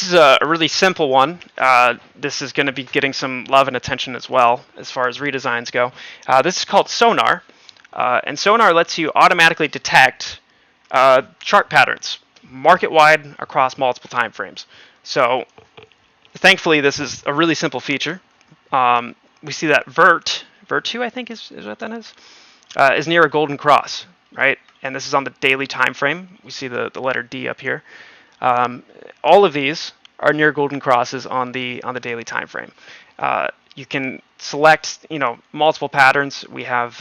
This is a really simple one. This is going to be getting some love and attention as well as far as redesigns go. This is called Sonar, and Sonar lets you automatically detect chart patterns market-wide across multiple time frames. So thankfully, this is a really simple feature. We see that Vert2, I think is what that is near a golden cross, right? And this is on the daily time frame. We see the letter D up here. All of these are near golden crosses on the daily time frame. You can select multiple patterns. We have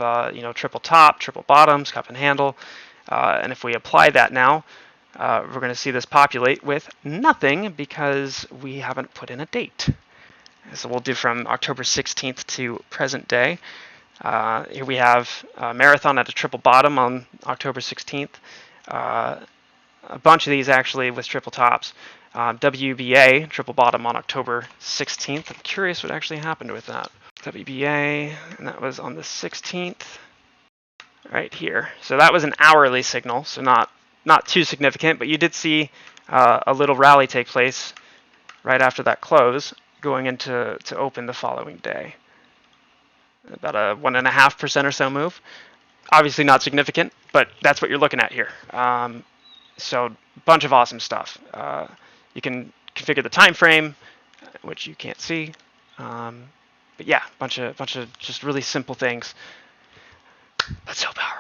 triple top, triple bottoms, cup and handle, and if we apply that now, we're going to see this populate with nothing because we haven't put in a date. So we'll do from October 16th to present day. Here we have a marathon at a triple bottom on October 16th. A bunch of these actually with triple tops. WBA, triple bottom on October 16th. I'm curious what actually happened with that. WBA, and that was on the 16th, right here. So that was an hourly signal, so not too significant, but you did see a little rally take place right after that close, going into to open the following day. About a 1.5% or so move. Obviously not significant, but that's what you're looking at here. So a bunch of awesome stuff. You can configure the time frame, which you can't see. But yeah, bunch of just really simple things, but so powerful.